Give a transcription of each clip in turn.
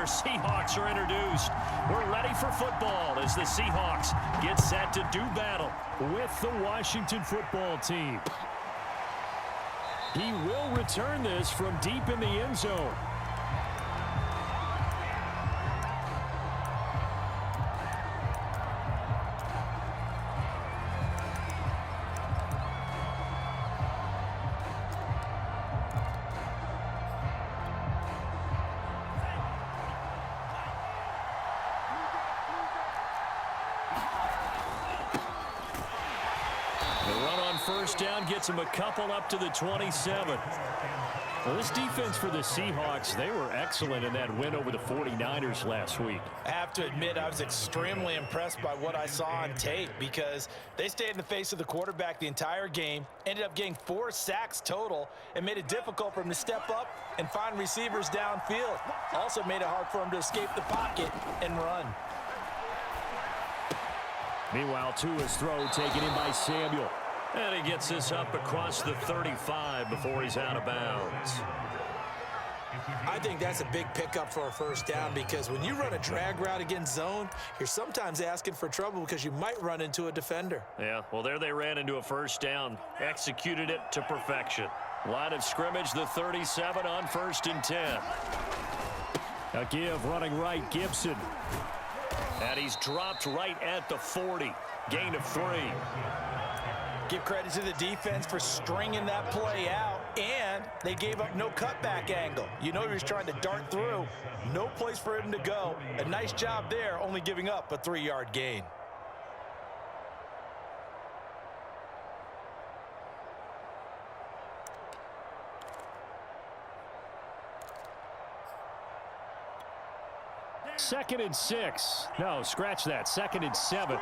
their Seahawks are introduced. We're ready for football as the Seahawks get set to do battle with the Washington football team. He will return this from deep in the end zone. First down gets him a couple up to the 27. Well, this defense for the Seahawks, they were excellent in that win over the 49ers last week. I have to admit, I was extremely impressed by what I saw on tape because they stayed in the face of the quarterback the entire game, ended up getting 4 sacks total, and made it difficult for him to step up and find receivers downfield. Also made it hard for him to escape the pocket and run. Meanwhile, Tua's throw taken in by Samuel. And he gets this up across the 35 before he's out of bounds. I think that's a big pickup for a first down because when you run a drag route against zone, you're sometimes asking for trouble because you might run into a defender. Yeah, well, there they ran into a first down, executed it to perfection. Line of scrimmage, the 37 on 1st and 10. A give running right, Gibson. And he's dropped right at the 40. Gain of 3. Give credit to the defense for stringing that play out, and they gave up no cutback angle. You know he was trying to dart through. No place for him to go. A nice job there, only giving up a 3-yard gain. Second and 6. No, scratch that. 2nd and 7.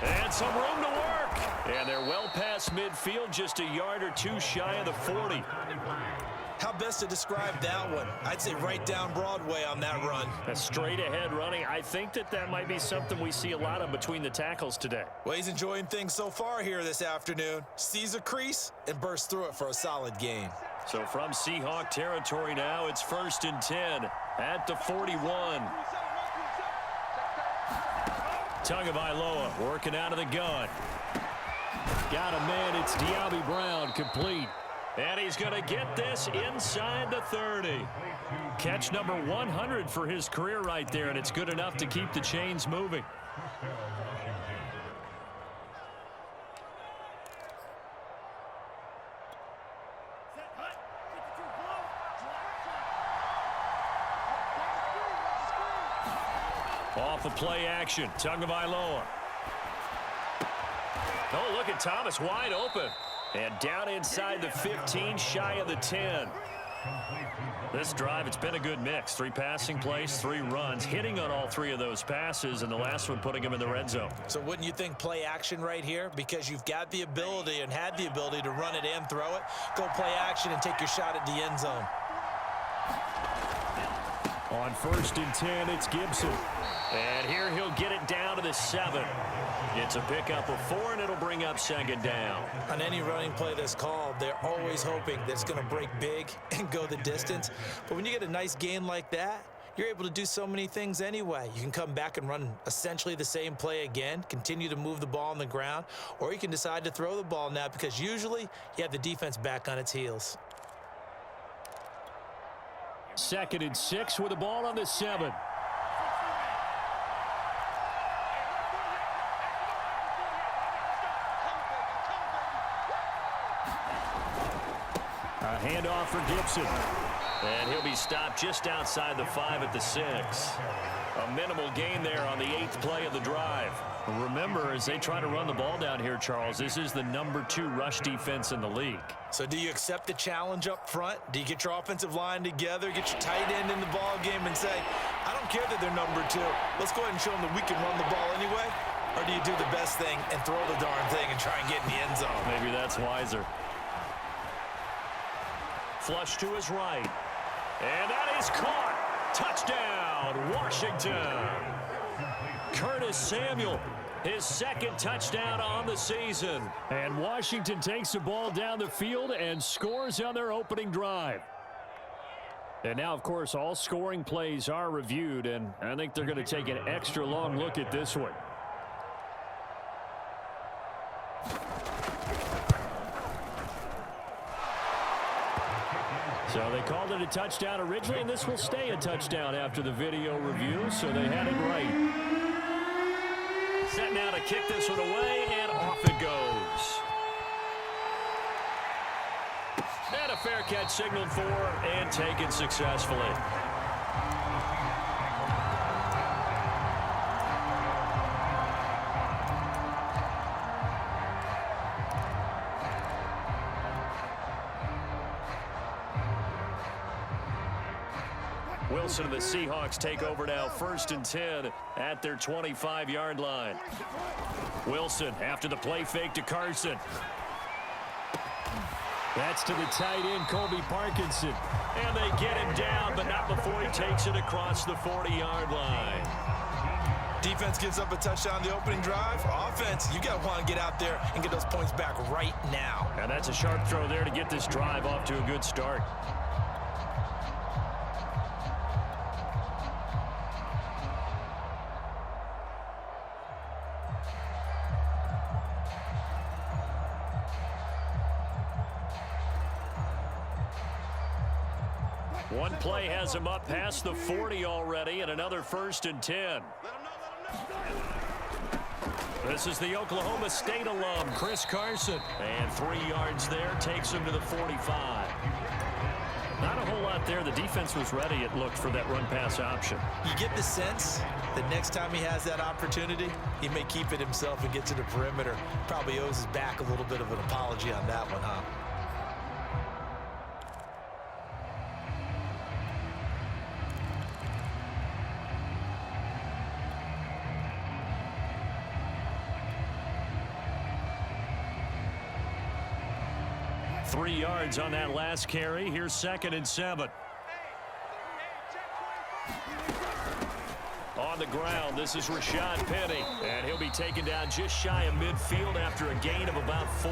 And some room to work. And they're well past midfield, just a yard or 2 shy of the 40. How best to describe that one? I'd say right down Broadway on that run. A straight ahead running. I think that might be something we see a lot of between the tackles today. Well, he's enjoying things so far here this afternoon. Sees a crease and bursts through it for a solid gain. So from Seahawk territory now, it's 1st and 10 at the 41. Tagovailoa working out of the gun. Got a man. It's Diaby Brown complete. And he's going to get this inside the 30. Catch number 100 for his career right there, and it's good enough to keep the chains moving. Off the play action, Tagovailoa. Oh, look at Thomas wide open. And down inside the 15, shy of the 10. This drive, it's been a good mix. 3 passing plays, 3 runs, hitting on all 3 of those passes, and the last one putting him in the red zone. So wouldn't you think play action right here? Because you've got the ability and had the ability to run it and throw it. Go play action and take your shot at the end zone. On 1st and 10, it's Gibson. And here he'll get it down to the 7. It's a pickup of 4, and it'll bring up 2nd down. On any running play that's called, they're always hoping that it's going to break big and go the distance. But when you get a nice gain like that, you're able to do so many things anyway. You can come back and run essentially the same play again, continue to move the ball on the ground, or you can decide to throw the ball now because usually you have the defense back on its heels. 2nd and 6 with the ball on the 7. A handoff for Gibson. And he'll be stopped just outside the 5 at the 6. A minimal gain there on the 8th play of the drive. Remember, as they try to run the ball down here, Charles, this is the number 2 rush defense in the league. So do you accept the challenge up front? Do you get your offensive line together, get your tight end in the ball game and say, I don't care that they're number 2. Let's go ahead and show them that we can run the ball anyway? Or do you do the best thing and throw the darn thing and try and get in the end zone? Maybe that's wiser. Flush to his right. And that is caught. Touchdown, Washington. Curtis Samuel His second touchdown on the season. And Washington takes the ball down the field and scores on their opening drive. And now, of course, all scoring plays are reviewed, and I think they're going to take an extra long look at this one. So they called it a touchdown originally, and this will stay a touchdown after the video review, so they had it right. Set now to kick this one away, and off it goes. And a fair catch signaled for and taken successfully. Wilson and the Seahawks take over now, 1st and 10 at their 25-yard line. Wilson after the play fake to Carson. That's to the tight end, Colby Parkinson. And they get him down, but not before he takes it across the 40-yard line. Defense gives up a touchdown on the opening drive. Offense, you got to want to get out there and get those points back right now. And that's a sharp throw there to get this drive off to a good start. One play has him up past the 40 already, and another 1st and 10. This is the Oklahoma State alum, Chris Carson. And 3 yards there, takes him to the 45. Not a whole lot there. The defense was ready, it looked, for that run-pass option. You get the sense that next time he has that opportunity, he may keep it himself and get to the perimeter. Probably owes his back a little bit of an apology on that one, huh? Three yards on that last carry. Here's 2nd and 7. On the ground, this is Rashad Penny. And he'll be taken down just shy of midfield after a gain of about 4.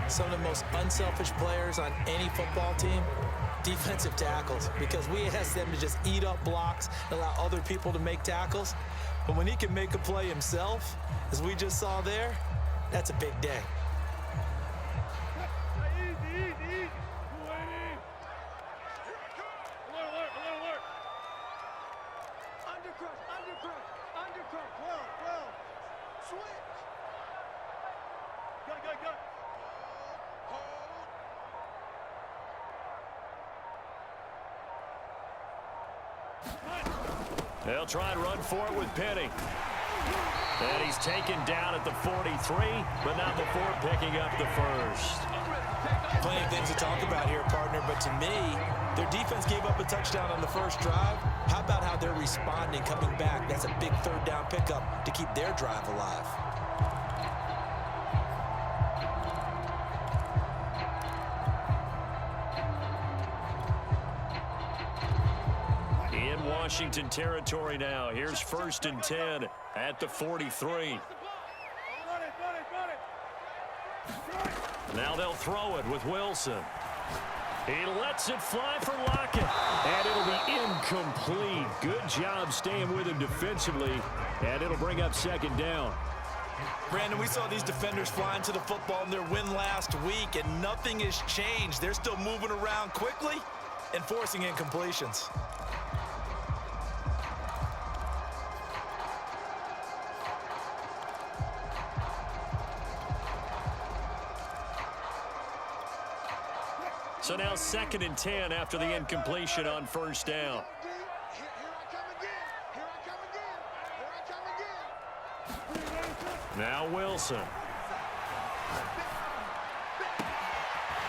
Some of the most unselfish players on any football team, defensive tackles, because we ask them to just eat up blocks and allow other people to make tackles. But when he can make a play himself, as we just saw there, that's a big day. They'll try and run for it with Penny. And he's taken down at the 43, but not before picking up the 1st. Plenty of things to talk about here, partner, but to me, their defense gave up a touchdown on the first drive. How about how they're responding, coming back? That's a big 3rd down pickup to keep their drive alive. Washington territory now. Here's 1st and 10 at the 43. Now they'll throw it with Wilson. He lets it fly for Lockett, and it'll be incomplete. Good job staying with him defensively, and it'll bring up 2nd down. Brandon, we saw these defenders flying to the football in their win last week, and nothing has changed. They're still moving around quickly and forcing incompletions. So now 2nd and 10 after the incompletion on 1st down. Now Wilson.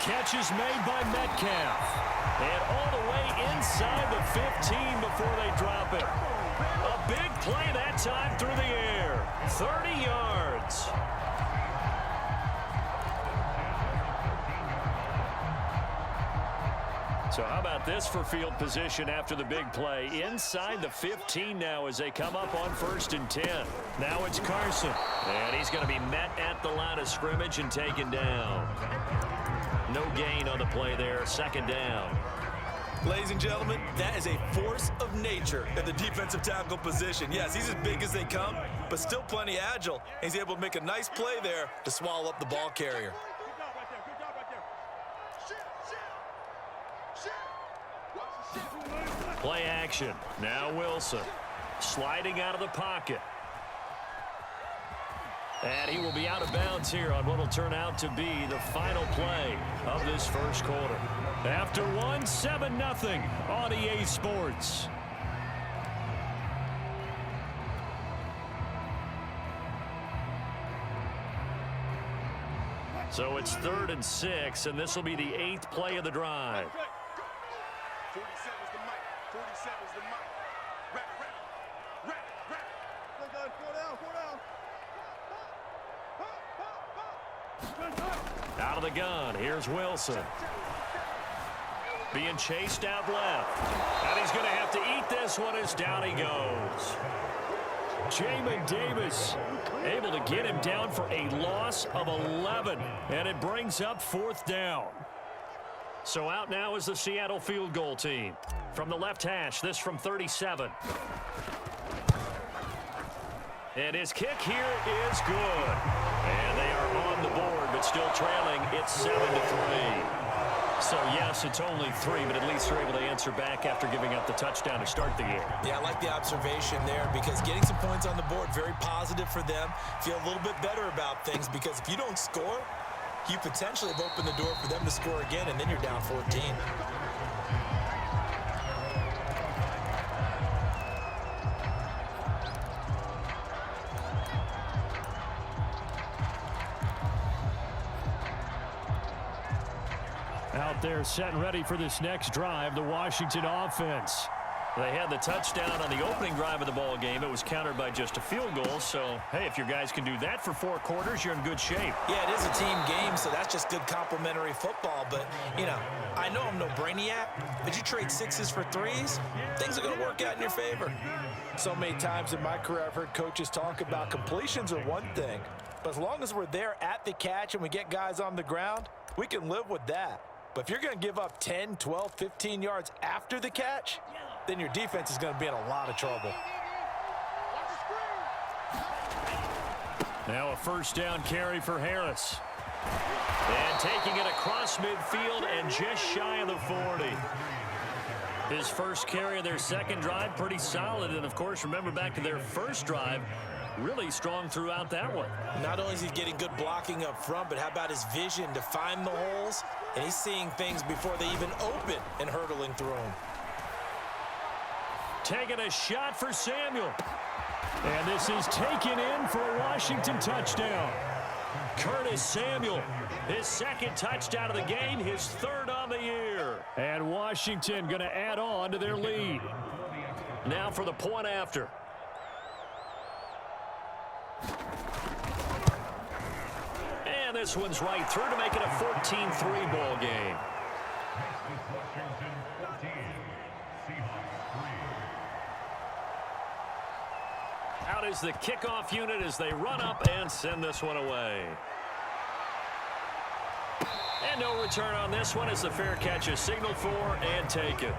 Catch is made by Metcalf. And all the way inside the 15 before they drop it. A big play that time through the air. 30 yards. So how about this for field position after the big play? Inside the 15 now as they come up on 1st and 10. Now it's Carson. And he's going to be met at the line of scrimmage and taken down. No gain on the play there. 2nd down. Ladies and gentlemen, that is a force of nature at the defensive tackle position. Yes, he's as big as they come, but still plenty agile. He's able to make a nice play there to swallow up the ball carrier. Play action. Now Wilson. Sliding out of the pocket. And he will be out of bounds here on what will turn out to be the final play of this first quarter. After 7-0 on EA Sports. So it's 3rd and 6, and this will be the 8th play of the drive. 47's the mic. 47's the mic. Rap. Out of the gun. Here's Wilson. Being chased out left. And he's going to have to eat this one as down he goes. Jamin Davis able to get him down for a loss of 11. And it brings up 4th down. So out now is the Seattle field goal team. From the left hash, this from 37. And his kick here is good. And they are on the board, but still trailing. It's 7-3. So, yes, it's only 3, but at least they're able to answer back after giving up the touchdown to start the game. Yeah, I like the observation there because getting some points on the board, very positive for them. Feel a little bit better about things because if you don't score, you potentially have opened the door for them to score again, and then you're down 14. Out there set and ready for this next drive, the Washington offense. They had the touchdown on the opening drive of the ball game. It was countered by just a field goal. So, hey, if your guys can do that for 4 quarters, you're in good shape. Yeah, it is a team game, so that's just good complementary football. But, you know, I know I'm no brainiac, but you trade 6s for 3s, things are going to work out in your favor. So many times in my career, I've heard coaches talk about completions are one thing. But as long as we're there at the catch and we get guys on the ground, we can live with that. But if you're going to give up 10, 12, 15 yards after the catch, then your defense is going to be in a lot of trouble. Now a 1st down carry for Harris. And taking it across midfield and just shy of the 40. His first carry of their 2nd drive, pretty solid. And, of course, remember back to their 1st drive, really strong throughout that one. Not only is he getting good blocking up front, but how about his vision to find the holes? And he's seeing things before they even open and hurdling through them. Taking a shot for Samuel. And this is taken in for a Washington touchdown. Curtis Samuel, his 2nd touchdown of the game, his 3rd on the year. And Washington going to add on to their lead. Now for the point after. And this one's right through to make it a 14-3 ball game. Out is the kickoff unit as they run up and send this one away. And no return on this one as the fair catch is signaled for and taken.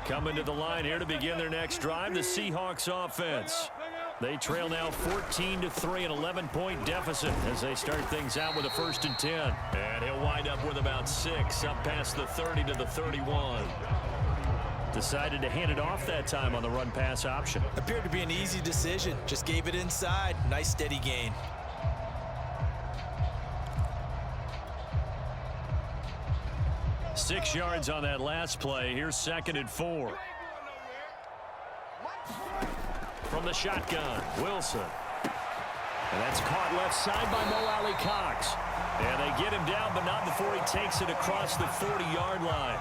Coming to the line here to begin their next drive, the Seahawks offense. They trail now 14-3, an 11-point deficit as they start things out with a 1st and 10. And he'll wind up with about 6 up past the 30 to the 31. Decided to hand it off that time on the run-pass option. Appeared to be an easy decision. Just gave it inside. Nice steady gain. Six yards on that last play. Here's 2nd and 4. From the shotgun, Wilson. And that's caught left side by Mo Alley Cox. And they get him down, but not before he takes it across the 40-yard line.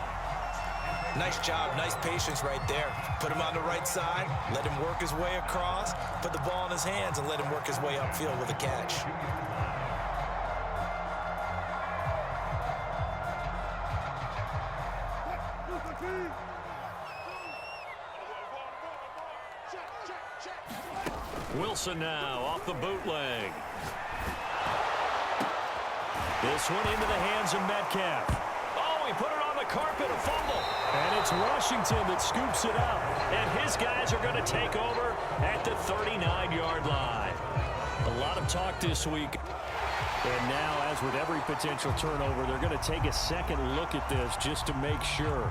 Nice job, nice patience right there. Put him on the right side, let him work his way across, put the ball in his hands, and let him work his way upfield with a catch. Wilson now off the bootleg. This one into the hands of Metcalf. Oh, he put it on the carpet, a fumble. And it's Washington that scoops it up. And his guys are going to take over at the 39-yard line. A lot of talk this week. And now, as with every potential turnover, they're going to take a second look at this just to make sure.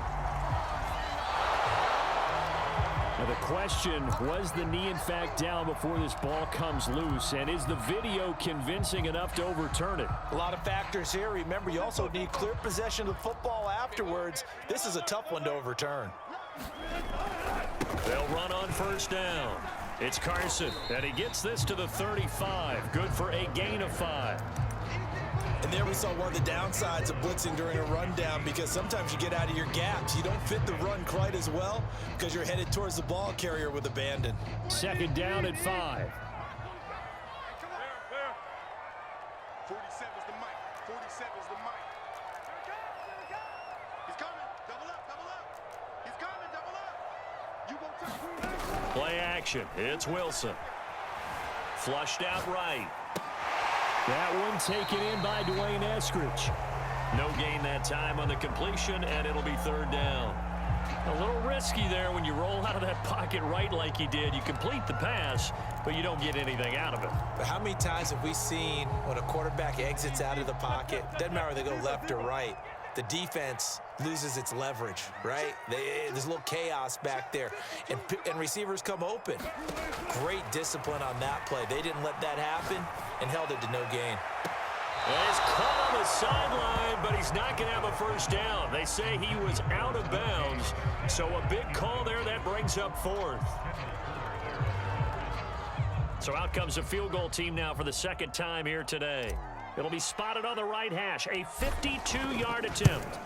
Now the question, was the knee in fact down before this ball comes loose? And is the video convincing enough to overturn it? A lot of factors here. Remember, you also need clear possession of the football afterwards. This is a tough one to overturn. They'll run on first down. It's Carson, and he gets this to the 35. Good for a gain of 5. And there we saw one of the downsides of blitzing during a rundown, because sometimes you get out of your gaps. You don't fit the run quite as well because you're headed towards the ball carrier with abandon. Second down at 5. 47's the mic. 47's the mic. He's coming. Double up, double up. He's coming, double up. You won't touch. Play action. It's Wilson. Flushed out right. That one taken in by Dwayne Eskridge. No gain that time on the completion, and it'll be third down. A little risky there when you roll out of that pocket right like he did. You complete the pass, but you don't get anything out of it. But how many times have we seen when a quarterback exits out of the pocket, doesn't matter if they go left or right, the defense loses its leverage, right? There's a little chaos back there, and receivers come open. Great discipline on that play. They didn't let that happen and held it to no gain. He's caught on the sideline, but he's not going to have a first down. They say he was out of bounds, so a big call there that brings up fourth. So out comes a field goal team now for the second time here today. It'll be spotted on the right hash, a 52-yard attempt.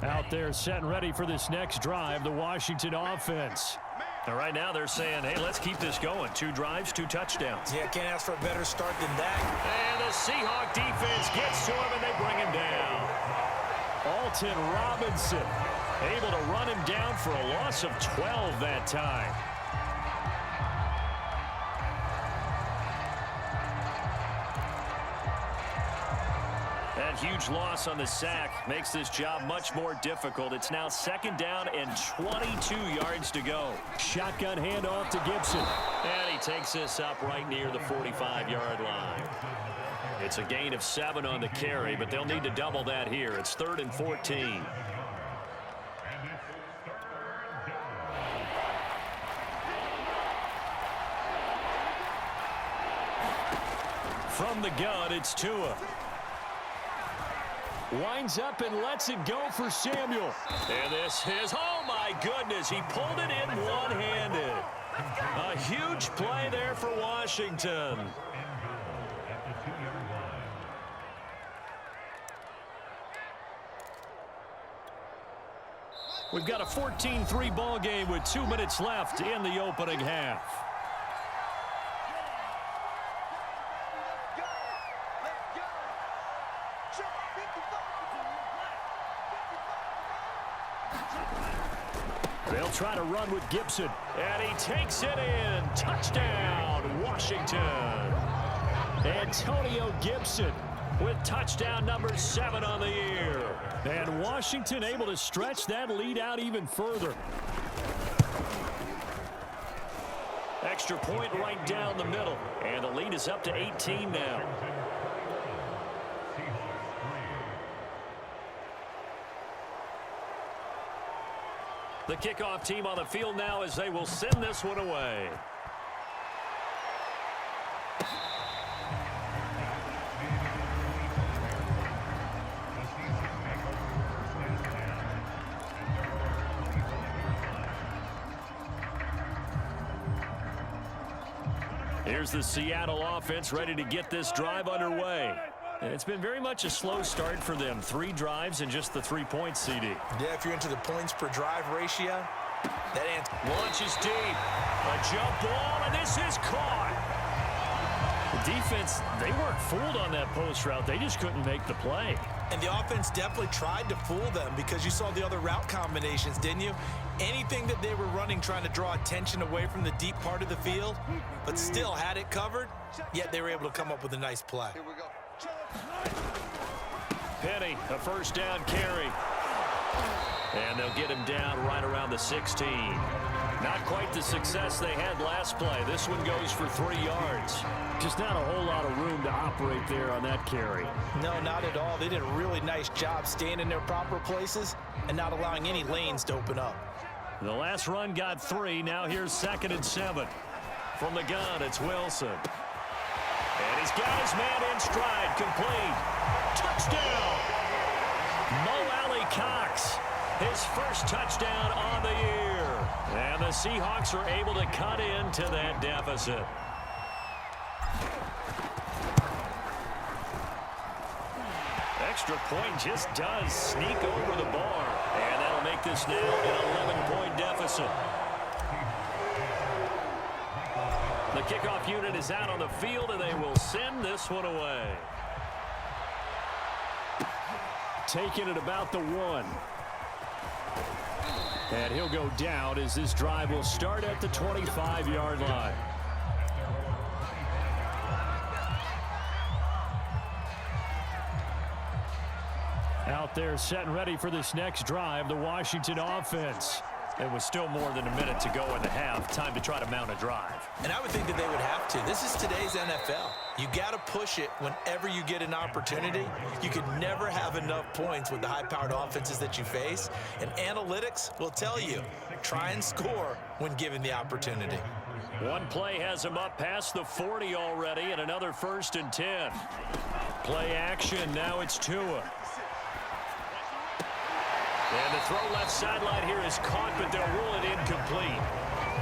Out there set and ready for this next drive, the Washington offense. And right now they're saying, hey, let's keep this going. 2 drives, 2 touchdowns. Yeah, can't ask for a better start than that. And the Seahawk defense gets to him, and they bring him down. Alton Robinson able to run him down for a loss of 12 that time. That huge loss on the sack makes this job much more difficult. It's now second down and 22 yards to go. Shotgun handoff to Gibson. And he takes this up right near the 45-yard line. It's a gain of 7 on the carry, but they'll need to double that here. It's 3rd and 14. From the gun, it's Tua. Winds up and lets it go for Samuel. And this is, oh my goodness, he pulled it in one-handed. A huge play there for Washington. We've got a 14-3 ball game with 2 minutes left in the opening half. They'll try to run with Gibson, and he takes it in. Touchdown, Washington. Antonio Gibson with touchdown number 7 on the year. And Washington able to stretch that lead out even further. Extra point right down the middle, and the lead is up to 18 now. The kickoff team on the field now as they will send this one away. Here's the Seattle offense ready to get this drive underway. And it's been very much a slow start for them. 3 drives and just the 3 points, CD. Yeah, if you're into the points per drive ratio, that answer. Launches deep. A jump ball, and this is caught. The defense, they weren't fooled on that post route. They just couldn't make the play. And the offense definitely tried to fool them because you saw the other route combinations, didn't you? Anything that they were running trying to draw attention away from the deep part of the field, but still had it covered, yet they were able to come up with a nice play. Here we go. Penny, a first down carry. And they'll get him down right around the 16. Not quite the success they had last play. This one goes for 3 yards. Just not a whole lot of room to operate there on that carry. No, not at all. They did a really nice job staying in their proper places and not allowing any lanes to open up. The last run got 3. Now here's 2nd and 7. From the gun, it's Wilson. And he's got his man in stride. Complete. Touchdown. Mo Alley Cox. His first touchdown on the year. And the Seahawks are able to cut into that deficit. Extra point just does sneak over the bar. And that'll make this now an 11-point deficit. The kickoff unit is out on the field, and they will send this one away. Taking it about the 1. And he'll go down as this drive will start at the 25-yard line. Out there set and ready for this next drive, the Washington offense. It was still more than a minute to go in the half. Time to try to mount a drive. And I would think that they would have to. This is today's NFL. You got to push it whenever you get an opportunity. You can never have enough points with the high-powered offenses that you face. And analytics will tell you, try and score when given the opportunity. One play has him up past the 40 already, and another 1st and 10. Play action. Now it's Tua. And the throw left sideline here is caught, but they'll rule it incomplete.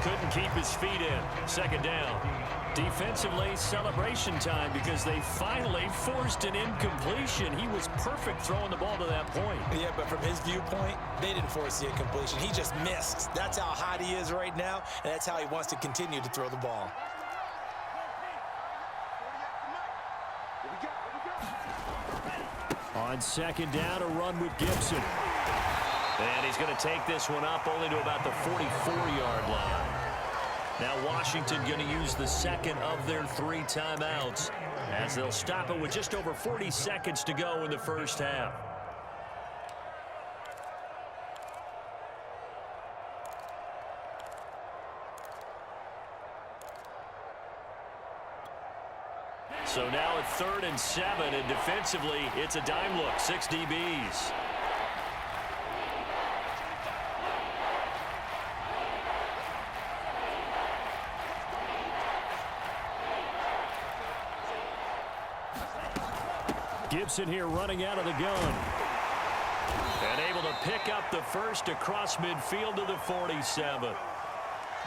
Couldn't keep his feet in. 2nd down. Defensively, celebration time because they finally forced an incompletion. He was perfect throwing the ball to that point. Yeah, but from his viewpoint, they didn't force the incompletion. He just missed. That's how hot he is right now, and that's how he wants to continue to throw the ball. On 2nd down, a run with Gibson. And he's going to take this one up only to about the 44-yard line. Now Washington going to use the 2nd of their 3 timeouts as they'll stop it with just over 40 seconds to go in the first half. So now it's 3rd and 7, and defensively, it's a dime look, 6 DBs. Gibson here running out of the gun. And able to pick up the first across midfield to the 47.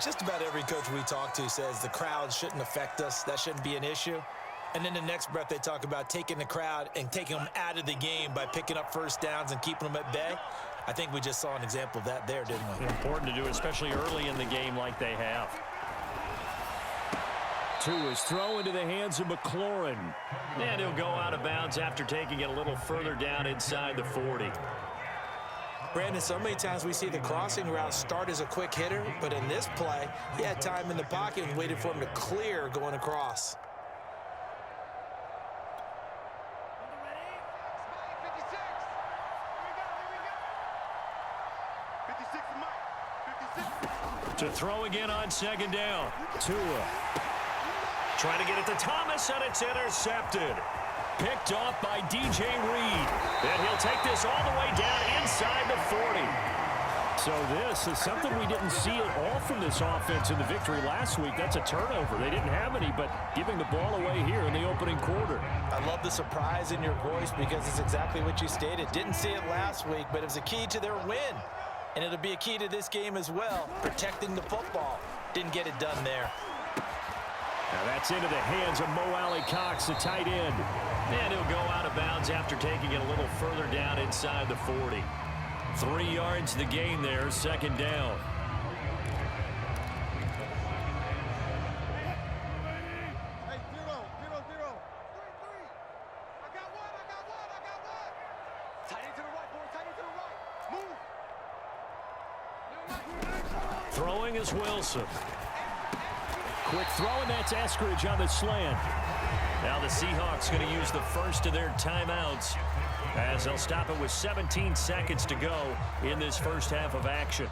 Just about every coach we talk to says the crowd shouldn't affect us. That shouldn't be an issue. And then the next breath they talk about taking the crowd and taking them out of the game by picking up first downs and keeping them at bay. I think we just saw an example of that there, didn't we? Important to do, especially early in the game like they have. Tua's throw into the hands of McLaurin. And he'll go out of bounds after taking it a little further down inside the 40. Brandon, so many times we see the crossing route start as a quick hitter, but in this play, he had time in the pocket and waited for him to clear going across. To throw again on 2nd down. Tua trying to get it to Thomas, and it's intercepted. Picked off by DJ Reed. And he'll take this all the way down inside the 40. So this is something we didn't see at all from this offense in the victory last week. That's a turnover. They didn't have any, but giving the ball away here in the opening quarter. I love the surprise in your voice because it's exactly what you stated. Didn't see it last week, but it was a key to their win. And it'll be a key to this game as well, protecting the football. Didn't get it done there. Now that's into the hands of Mo Alley-Cox, the tight end. And he'll go out of bounds after taking it a little further down inside the 40. 3 yards the gain there, second down. Hey, 0, 0, 0. 3, 3. I got one. Tight end to the right, boy. Tight end to the right. Move. Throwing is Wilson. Quick throw, and that's Eskridge on the slant. Now the Seahawks going to use the first of their timeouts as they'll stop it with 17 seconds to go in this first half of action.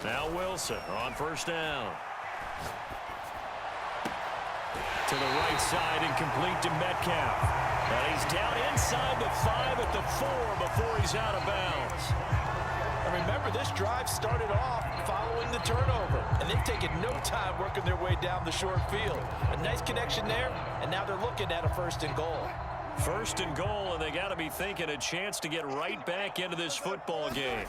Now Wilson on first down. To the right side and complete to Metcalf. And he's down inside the 5 at the 4 before he's out of bounds. And remember, this drive started off following the turnover, and they've taken no time working their way down the short field. A nice connection there, and now they're looking at a 1st and goal. 1st and goal, and they got to be thinking a chance to get right back into this football game.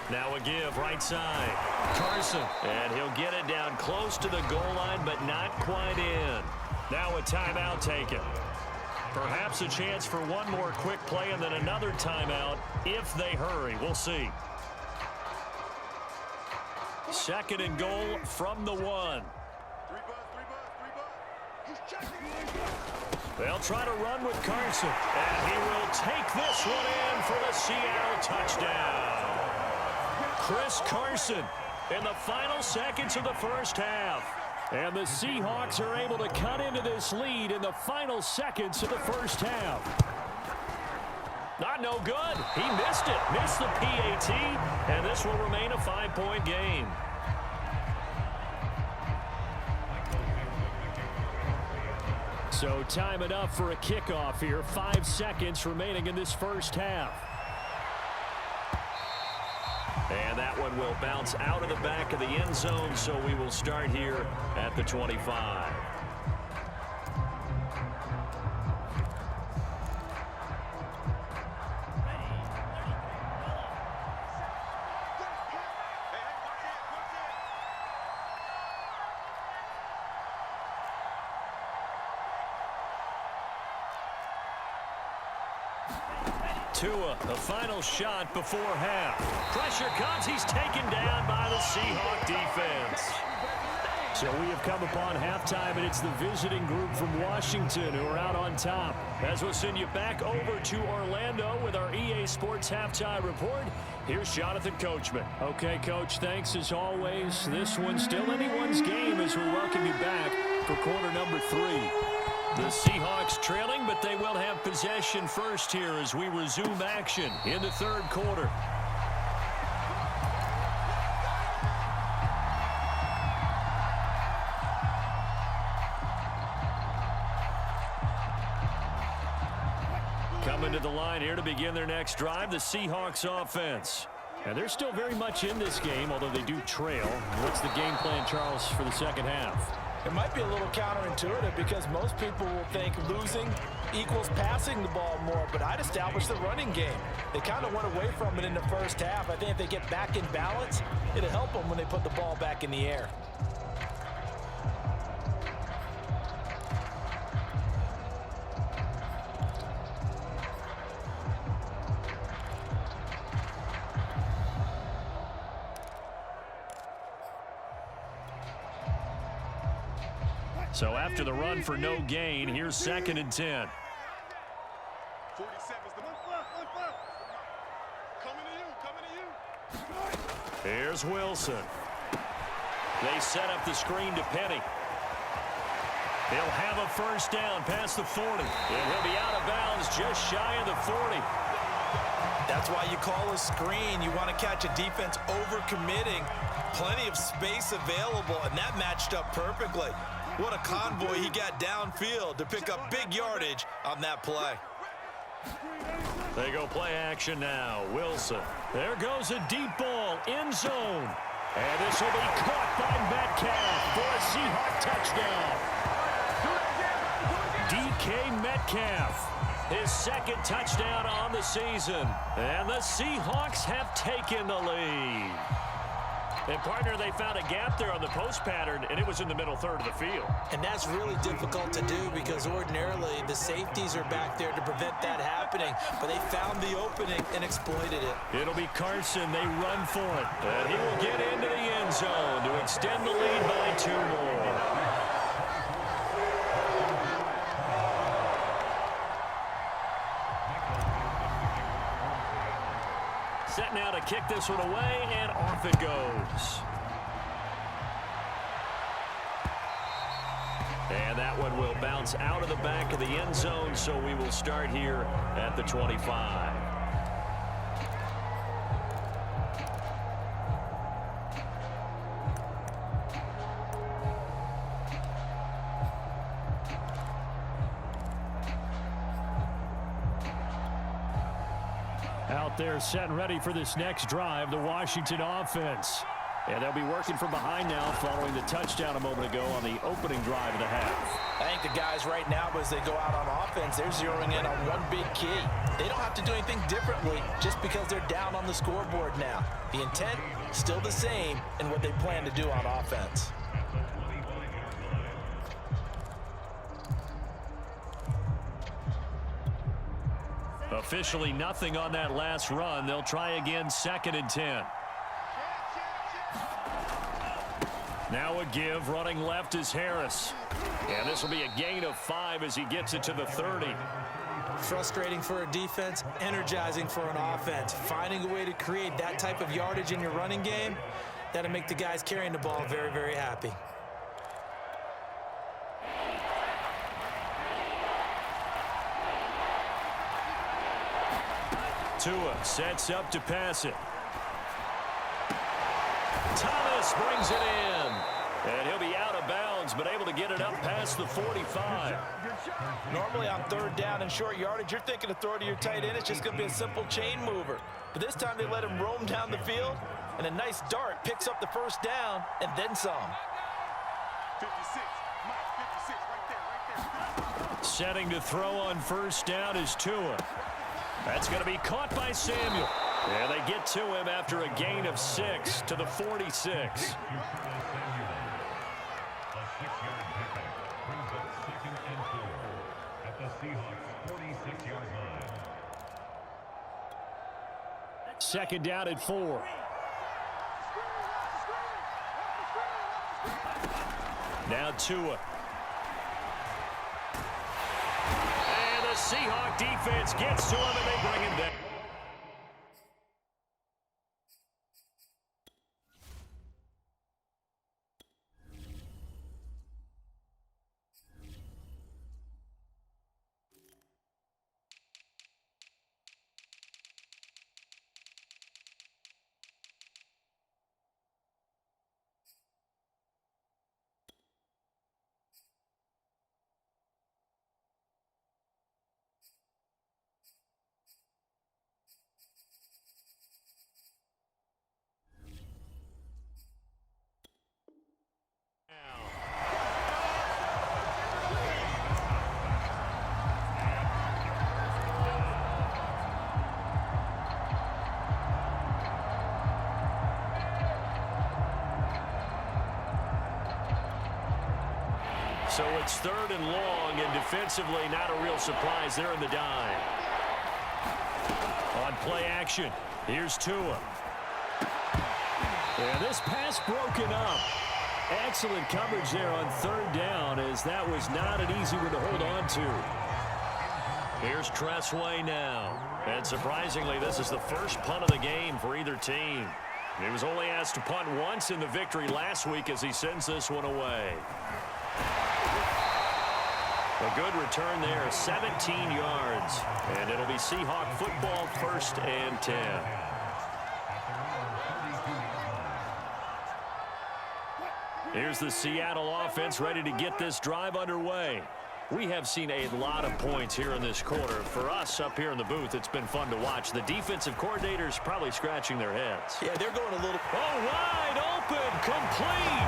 Now a give right side. Carson. And he'll get it down close to the goal line, but not quite in. Now a timeout taken. Perhaps a chance for one more quick play and then another timeout if they hurry. We'll see. 2nd and goal from the 1. They'll try to run with Carson. And he will take this one in for the Seattle touchdown. Chris Carson in the final seconds of the first half. And the Seahawks are able to cut into this lead in the final seconds of the first half. Not no good. He missed it. Missed the PAT. And this will remain a 5-point game. So time enough for a kickoff here. 5 seconds remaining in this first half. And that one will bounce out of the back of the end zone, so we will start here at the 25. Tua, the final shot before half. Pressure comes. He's taken down by the Seahawk defense. So we have come upon halftime, and it's the visiting group from Washington who are out on top. As we'll send you back over to Orlando with our EA Sports Halftime Report, here's Jonathan Coachman. Okay, Coach, thanks as always. This one's still anyone's game as we welcome you back for quarter number 3. The Seahawks trailing, but they will have possession first here as we resume action in the 3rd quarter. Coming to the line here to begin their next drive, the Seahawks offense. And they're still very much in this game, although they do trail. What's the game plan, Charles, for the second half? It might be a little counterintuitive because most people will think losing equals passing the ball more, but I'd establish the running game. They kind of went away from it in the first half. I think if they get back in balance, it'll help them when they put the ball back in the air. So after the run for no gain, here's 2nd and 10. 47's the coming to you. Here's Wilson. They set up the screen to Penny. He'll have a first down past the 40. And he'll be out of bounds just shy of the 40. That's why you call a screen. You want to catch a defense over-committing. Plenty of space available, and that matched up perfectly. What a convoy he got downfield to pick up big yardage on that play. They go play action now. Wilson. There goes a deep ball. End zone. And this will be caught by Metcalf for a Seahawk touchdown. DK Metcalf, his second touchdown on the season. And the Seahawks have taken the lead. And, partner, they found a gap there on the post pattern, and it was in the middle third of the field. And that's really difficult to do because ordinarily the safeties are back there to prevent that happening. But they found the opening and exploited it. It'll be Carson. They run for it. And he will get into the end zone to extend the lead by 2 more. Set now to kick this one away, and off it goes. And that one will bounce out of the back of the end zone, so we will start here at the 25. Out there set and ready for this next drive, the Washington offense. And they'll be working from behind now following the touchdown a moment ago on the opening drive of the half. I think the guys right now, as they go out on offense, they're zeroing in on one big key. They don't have to do anything differently just because they're down on the scoreboard now. The intent, still the same in what they plan to do on offense. Officially nothing on that last run. They'll try again, 2nd and 10. Now a give. Running left is Harris. And this will be a gain of 5 as he gets it to the 30. Frustrating for a defense, energizing for an offense. Finding a way to create that type of yardage in your running game, that'll make the guys carrying the ball very, very happy. Tua sets up to pass it. Thomas brings it in. And he'll be out of bounds, but able to get it up past the 45. Normally on 3rd down and short yardage, you're thinking to throw it to your tight end. It's just going to be a simple chain mover. But this time they let him roam down the field, and a nice dart picks up the 1st down and then some. 56, Mike, 56, right there. Setting to throw on 1st down is Tua. That's going to be caught by Samuel. And they get to him after a gain of 6 to the 46. Second down at 4. Now Tua. And the Seahawk defense gets to him, and they bring him down. So it's 3rd and long, and defensively not a real surprise there in the dime. On play action, here's Tua. And this pass broken up. Excellent coverage there on 3rd down, as that was not an easy one to hold on to. Here's Tressway now. And surprisingly, this is the first punt of the game for either team. He was only asked to punt once in the victory last week as he sends this one away. A good return there, 17 yards. And it'll be Seahawk football, 1st and 10. Here's the Seattle offense ready to get this drive underway. We have seen a lot of points here in this quarter. For us up here in the booth, it's been fun to watch. The defensive coordinators probably scratching their heads. Yeah, they're going a little... Oh, wide open, complete,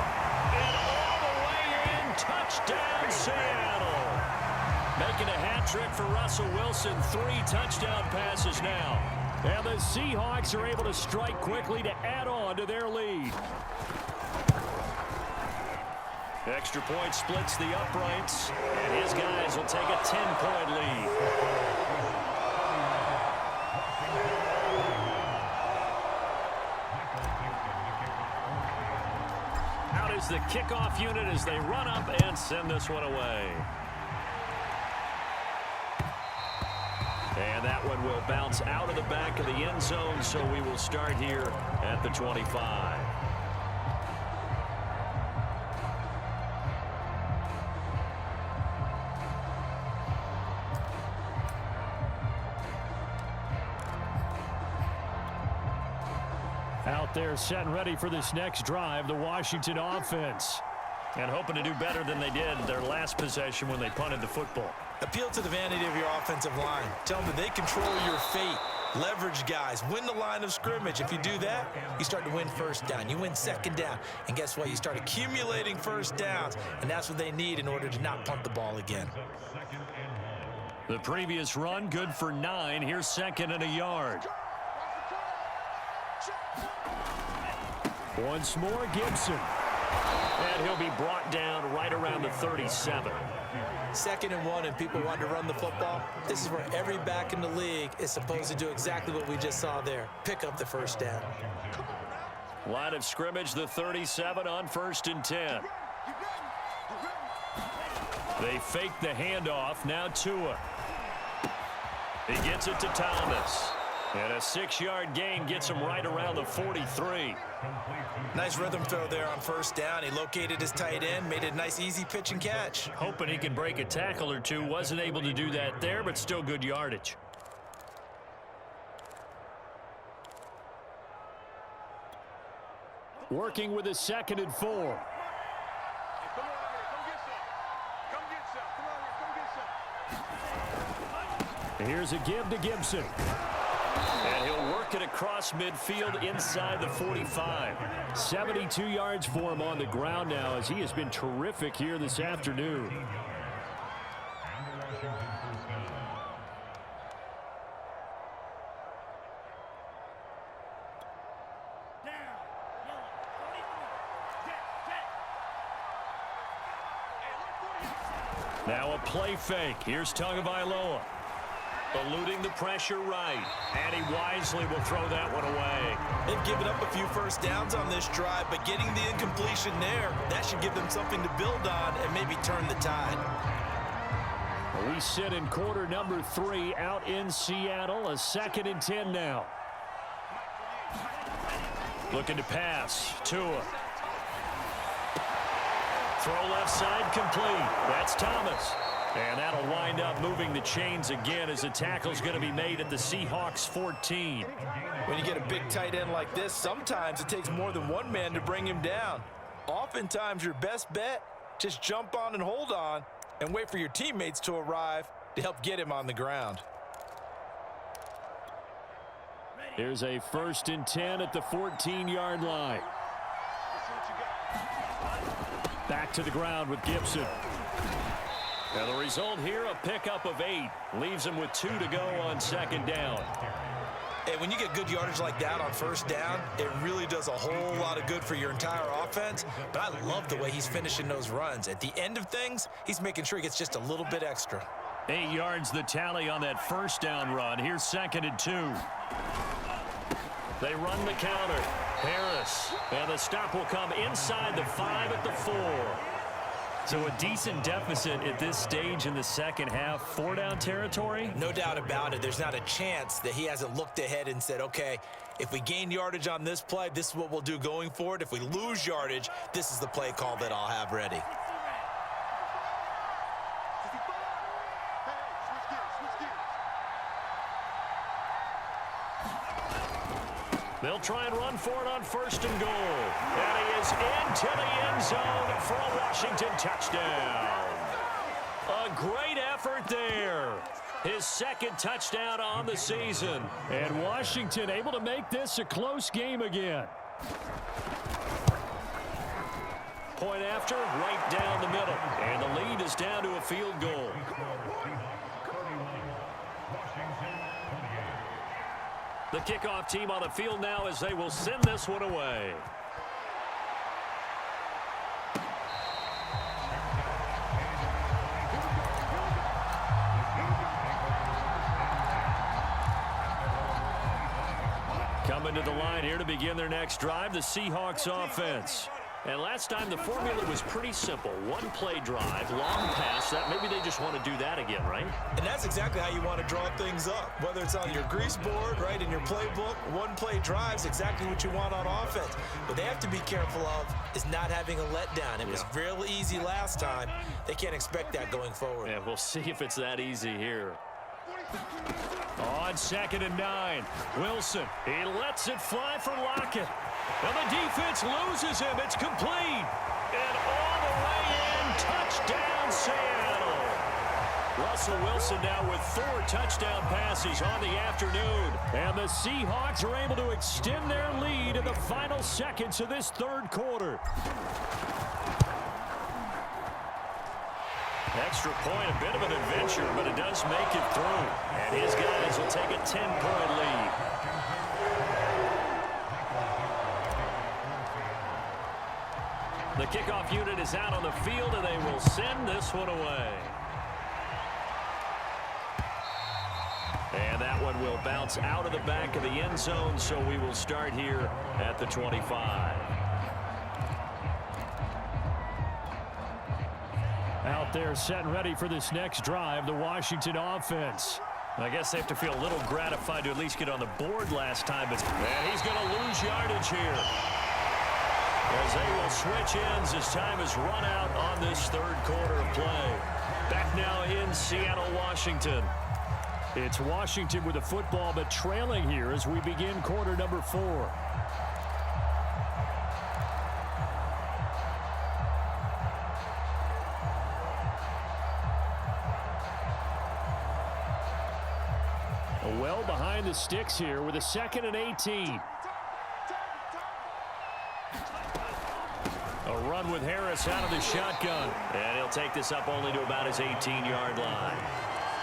and all the way in, touchdown Seattle. Making a hat trick for Russell Wilson, 3 touchdown passes now. And the Seahawks are able to strike quickly to add on to their lead. Extra point splits the uprights, and his guys will take a 10-point lead. Out is the kickoff unit as they run up and send this one away. And that one will bounce out of the back of the end zone, so we will start here at the 25. Out there set and ready for this next drive, the Washington offense. And hoping to do better than they did their last possession when they punted the football. Appeal to the vanity of your offensive line. Tell them that they control your fate. Leverage guys. Win the line of scrimmage. If you do that, you start to win first down. You win second down. And guess what? You start accumulating first downs. And that's what they need in order to not punt the ball again. The previous run, good for 9. Here's 2nd and a yard. Once more, Gibson. And he'll be brought down right around the 37. 2nd and 1, and people want to run the football. This is where every back in the league is supposed to do exactly what we just saw there. Pick up the first down. Line of scrimmage, the 37 on 1st and 10. They fake the handoff. Now Tua. He gets it to Thomas. And a 6-yard gain gets him right around the 43. Nice rhythm throw there on 1st down. He located his tight end, made a nice easy pitch and catch. Hoping he can break a tackle or two. Wasn't able to do that there, but still good yardage. Working with a 2nd and 4. Here's a give to Gibson. And he'll work it across midfield inside the 45. 72 yards for him on the ground now as he has been terrific here this afternoon. Now a play fake. Here's Tagovailoa. Eluding the pressure right. And he wisely will throw that one away. They've given up a few first downs on this drive, but getting the incompletion there, that should give them something to build on and maybe turn the tide. We sit in quarter number 3 out in Seattle. A 2nd and 10 now. Looking to pass. Tua. Throw left side complete. That's Thomas. And that'll wind up moving the chains again as the tackle's going to be made at the Seahawks 14. When you get a big tight end like this, sometimes it takes more than one man to bring him down. Oftentimes your best bet, just jump on and hold on and wait for your teammates to arrive to help get him on the ground. Here's a 1st and 10 at the 14-yard line. Back to the ground with Gibson. And the result here, a pickup of 8. Leaves him with 2 to go on 2nd down. And when you get good yardage like that on 1st down, it really does a whole lot of good for your entire offense. But I love the way he's finishing those runs. At the end of things, he's making sure he gets just a little bit extra. 8 yards the tally on that 1st down run. Here's 2nd and 2. They run the counter. Harris. And the stop will come inside the 5 at the 4. So a decent deficit at this stage in the second half. 4-down territory? No doubt about it. There's not a chance that he hasn't looked ahead and said, okay, if we gain yardage on this play, this is what we'll do going forward. If we lose yardage, this is the play call that I'll have ready. They'll try and run for it on 1st and goal. And he is into the end zone for a Washington touchdown. a great effort there. His second touchdown on the season. And Washington able to make this a close game again. Point after, right down the middle. And the lead is down to a field goal. The kickoff team on the field now as they will send this one away. Coming to the line here to begin their next drive, the Seahawks offense. And last time the formula was pretty simple. One play drive, long pass. That maybe they just want to do that again, right? And that's exactly how you want to draw things up. Whether it's on your grease board, right, in your playbook, one play drive is exactly what you want on offense. What they have to be careful of is not having a letdown. It was real easy last time. They can't expect that going forward. Yeah, we'll see if it's that easy here. On 2nd and 9, Wilson. He lets it fly for Lockett. And the defense loses him. It's complete. And all the way in. Touchdown, Seattle. Russell Wilson now with 4 touchdown passes on the afternoon. And the Seahawks are able to extend their lead in the final seconds of this third quarter. Extra point, a bit of an adventure, but it does make it through. And his guys will take a 10-point lead. The kickoff unit is out on the field, and they will send this one away. And that one will bounce out of the back of the end zone, so we will start here at the 25. Out there set and ready for this next drive, the Washington offense. I guess they have to feel a little gratified to at least get on the board last time. And he's going to lose yardage here, as they will switch ends as time has run out on this third quarter of play. Back now in Seattle, Washington. It's Washington with the football, but trailing here as we begin quarter number 4. Well behind the sticks here with a 2nd and 18. A run with Harris out of the shotgun. And he'll take this up only to about his 18-yard line.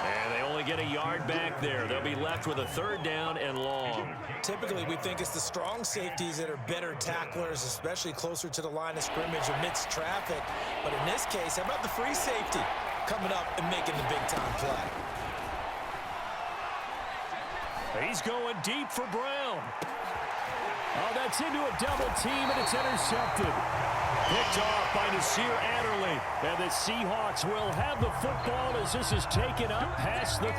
And they only get a yard back there. They'll be left with a 3rd down and long. Typically, we think it's the strong safeties that are better tacklers, especially closer to the line of scrimmage amidst traffic. But in this case, how about the free safety coming up and making the big-time play? He's going deep for Brown. Oh, that's into a double team, and it's intercepted. Picked off by Nasir Adderley. And the Seahawks will have the football as this is taken up past the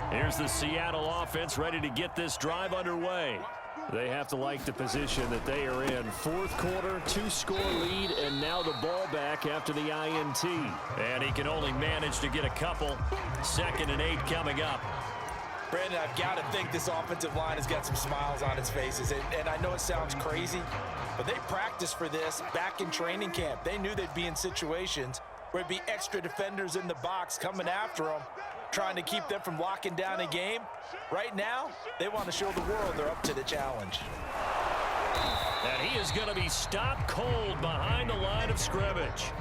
30. Here's the Seattle offense ready to get this drive underway. They have to like the position that they are in. 4th quarter, 2-score lead, and now the ball back after the INT. And he can only manage to get a couple. 2nd and 8 coming up. Brandon, I've got to think this offensive line has got some smiles on its faces. And I know it sounds crazy, but they practiced for this back in training camp. They knew they'd be in situations where there'd be extra defenders in the box coming after them, trying to keep them from locking down a game. Right now, they want to show the world they're up to the challenge. And he is going to be stopped cold behind the line of scrimmage.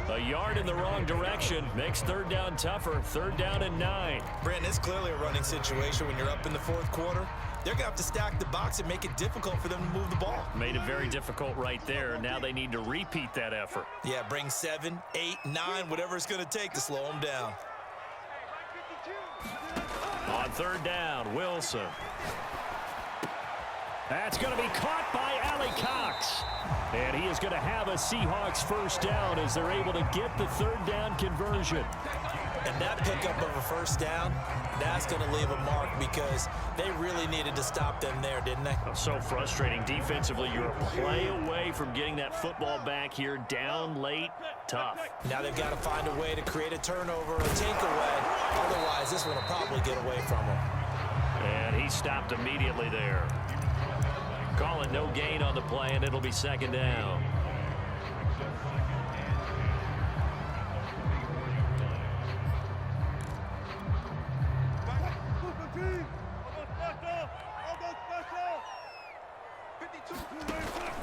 A yard in the wrong direction makes 3rd down tougher. 3rd down and 9. Brandon, it's clearly a running situation when you're up in the 4th quarter. They're going to have to stack the box and make it difficult for them to move the ball. Made it very difficult right there. Now they need to repeat that effort. Yeah, bring 7, 8, 9, whatever it's going to take to slow them down. On 3rd down, Wilson. That's going to be caught by Allie Cox. And he is going to have a Seahawks 1st down as they're able to get the 3rd down conversion. And that pickup of a 1st down, that's going to leave a mark because they really needed to stop them there, didn't they? So frustrating. Defensively, you're a play away from getting that football back here. Down late, tough. Now they've got to find a way to create a turnover or a takeaway. Otherwise, this one will probably get away from them. And he stopped immediately there. Call it no gain on the play, and it'll be second down.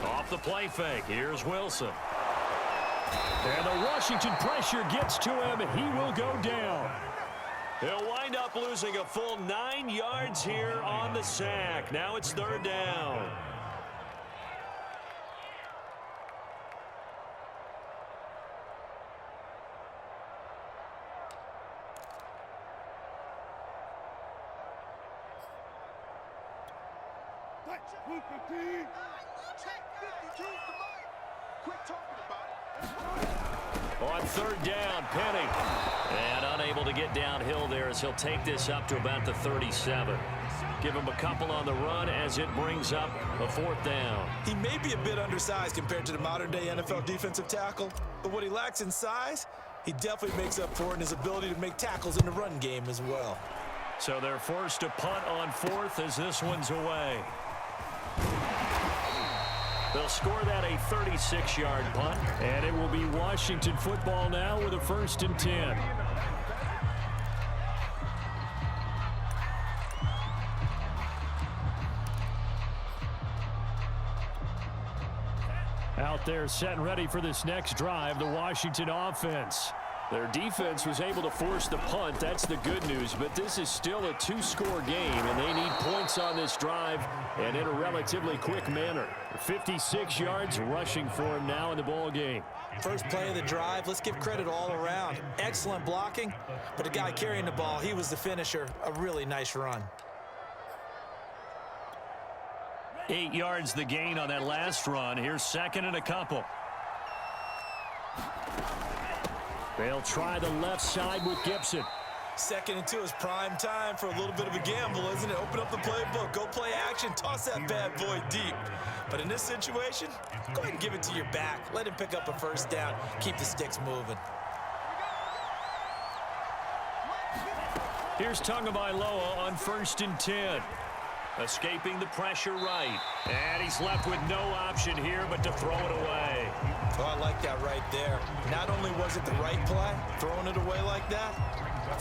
Off the play fake, here's Wilson. And the Washington pressure gets to him. He will go down. He'll wind up losing a full 9 yards here on the sack. Now it's third down. On third down, Penny. And unable to get downhill there as he'll take this up to about the 37. Give him a couple on the run as it brings up a fourth down. He may be a bit undersized compared to the modern-day NFL defensive tackle, but what he lacks in size, he definitely makes up for it in his ability to make tackles in the run game as well. So they're forced to punt on fourth as this one's away. They'll score that a 36-yard punt. And it will be Washington football now with a 1st and 10. Out there set and ready for this next drive, the Washington offense. Their defense was able to force the punt. That's the good news. But this is still a 2-score game, and they need points on this drive and in a relatively quick manner. 56 yards rushing for him now in the ball game. First play of the drive, let's give credit all around. Excellent blocking, but the guy carrying the ball, he was the finisher. A really nice run. 8 yards the gain on that last run. Here's second and a couple. They'll try the left side with Gibson. 2nd and 2 is prime time for a little bit of a gamble, isn't it? Open up the playbook, go play action, toss that bad boy deep. But in this situation, go ahead and give it to your back. Let him pick up a first down. Keep the sticks moving. Here's Tagovailoa on 1st and 10. Escaping the pressure right. And he's left with no option here but to throw it away. Oh, I like that right there. Not only was it the right play, throwing it away like that,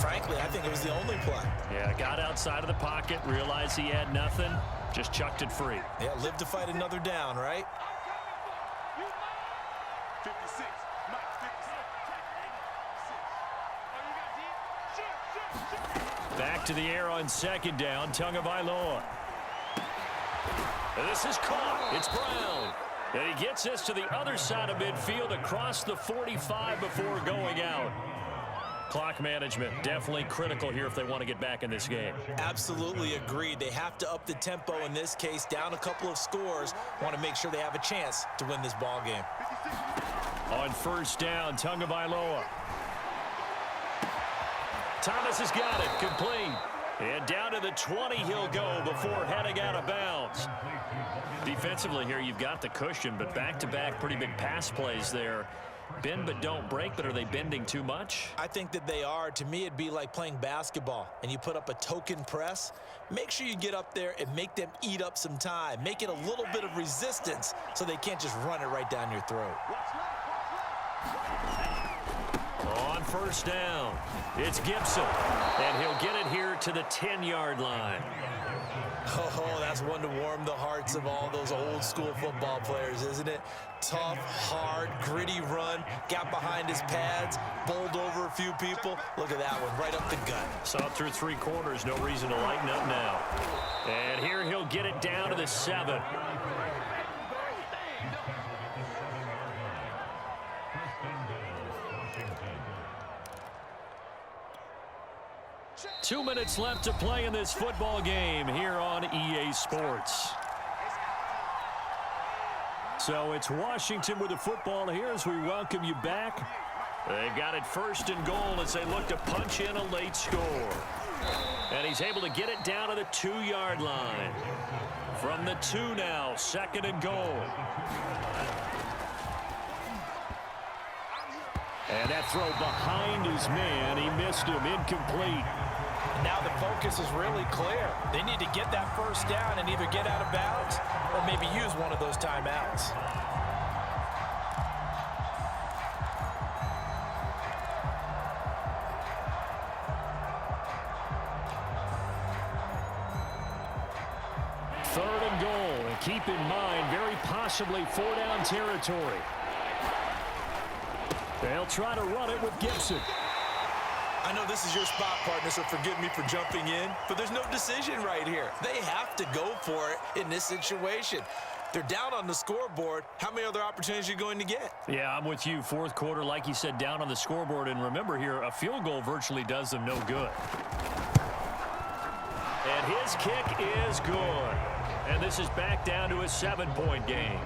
frankly, I think it was the only play. Yeah, got outside of the pocket, realized he had nothing, just chucked it free. Yeah, live to fight another down, right? 56. Back to the air on 2nd down, Tagovailoa. This is caught. It's Brown. And he gets this to the other side of midfield across the 45 before going out. Clock management definitely critical here if they want to get back in this game. Absolutely agreed. They have to up the tempo in this case, down a couple of scores. Want to make sure they have a chance to win this ball game. On 1st down, Tagovailoa. Thomas has got it. Complete. And down to the 20 he'll go before heading out of bounds. Defensively here, you've got the cushion, but back-to-back pretty big pass plays there. Bend but don't break, but are they bending too much? I think that they are. To me, it'd be like playing basketball, and you put up a token press. Make sure you get up there and make them eat up some time. Make it a little bit of resistance so they can't just run it right down your throat. On 1st down, it's Gibson, and he'll get it here to the 10-yard line. Oh, that's one to warm the hearts of all those old school football players, isn't it? Tough, hard, gritty run, got behind his pads, bowled over a few people. Look at that one, right up the gut. Saw it through 3 quarters, no reason to lighten up now. And here he'll get it down to the 7. 2 minutes left to play in this football game here on EA Sports. So it's Washington with the football here as we welcome you back. They've got it 1st and goal as they look to punch in a late score. And he's able to get it down to the 2-yard line. From the 2 now, 2nd and goal. And that throw behind his man. He missed him. Incomplete. And now the focus is really clear. They need to get that first down and either get out of bounds or maybe use one of those timeouts. Third and goal, and keep in mind, very possibly 4-down territory. They'll try to run it with Gibson. I know this is your spot, partner, so forgive me for jumping in, but there's no decision right here. They have to go for it in this situation. They're down on the scoreboard. How many other opportunities are you going to get? Yeah, I'm with you. Fourth quarter, like you said, down on the scoreboard. And remember here, a field goal virtually does them no good. And his kick is good. And this is back down to a 7-point game.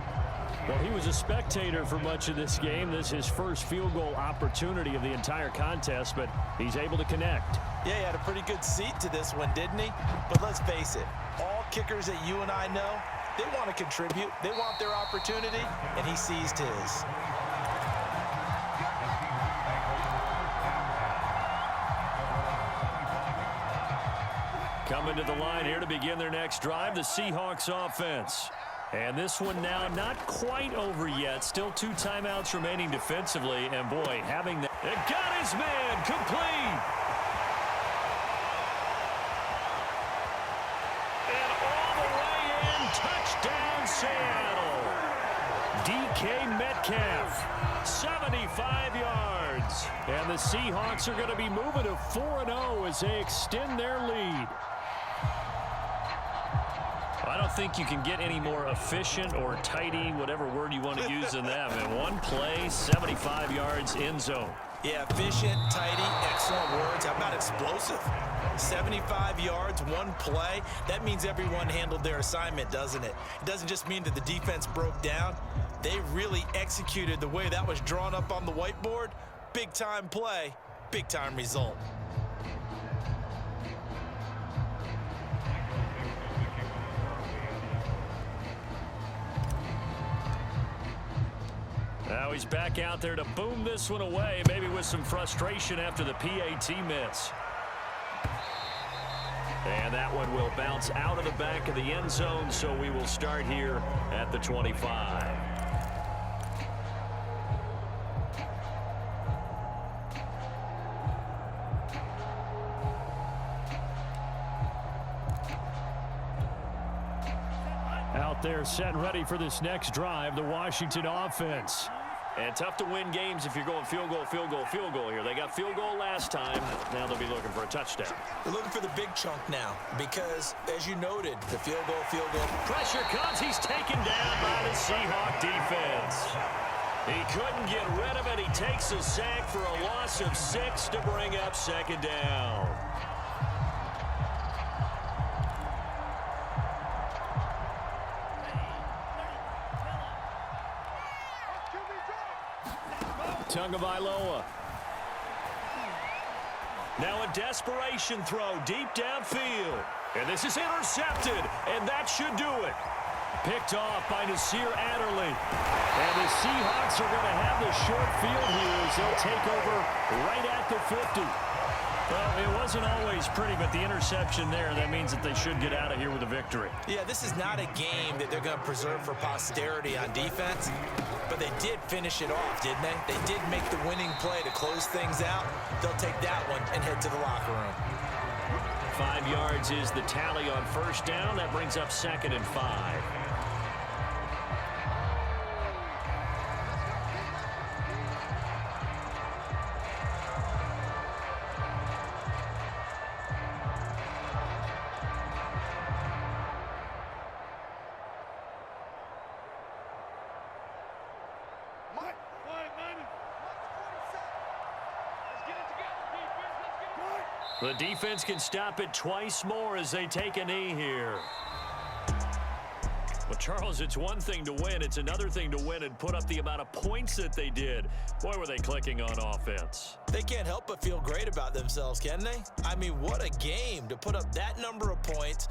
Well, he was a spectator for much of this game. This is his first field goal opportunity of the entire contest, but he's able to connect. Yeah, he had a pretty good seat to this one, didn't he? But let's face it, all kickers that you and I know, they want to contribute. They want their opportunity, and he seized his. Coming to the line here to begin their next drive, the Seahawks offense. And this one now not quite over yet. Still 2 timeouts remaining defensively. And, boy, having that. It got his man complete. And all the way in. Touchdown, Seattle. DK Metcalf, 75 yards. And the Seahawks are going to be moving to 4-0 as they extend their lead. I don't think you can get any more efficient or tidy, whatever word you want to use in that. In one play, 75 yards, end zone. Yeah, efficient, tidy, excellent words. How about explosive? 75 yards, one play. That means everyone handled their assignment, doesn't it? It doesn't just mean that the defense broke down. They really executed the way that was drawn up on the whiteboard. Big-time play, big-time result. Now he's back out there to boom this one away, maybe with some frustration after the PAT miss. And that one will bounce out of the back of the end zone, so we will start here at the 25. Out there set and ready for this next drive, the Washington offense. And tough to win games if you're going field goal, field goal, field goal here. They got field goal last time. Now they'll be looking for a touchdown. They're looking for the big chunk now because, as you noted, the field goal. Pressure comes. He's taken down by the Seahawk defense. He couldn't get rid of it. He takes a sack for a loss of 6 to bring up second down. Tagovailoa. Now a desperation throw deep downfield. And this is intercepted, and that should do it. Picked off by Nasir Adderley. And the Seahawks are going to have the short field here as they'll take over right at the 50. Well, it wasn't always pretty, but the interception there, that means that they should get out of here with a victory. Yeah, this is not a game that they're going to preserve for posterity on defense, but they did finish it off, didn't they? They did make the winning play to close things out. They'll take that one and head to the locker room. 5 yards is the tally on first down. That brings up 2nd and 5. The defense can stop it twice more as they take a knee here. Well, Charles, it's one thing to win. It's another thing to win and put up the amount of points that they did. Boy, were they clicking on offense. They can't help but feel great about themselves, can they? I mean, what a game to put up that number of points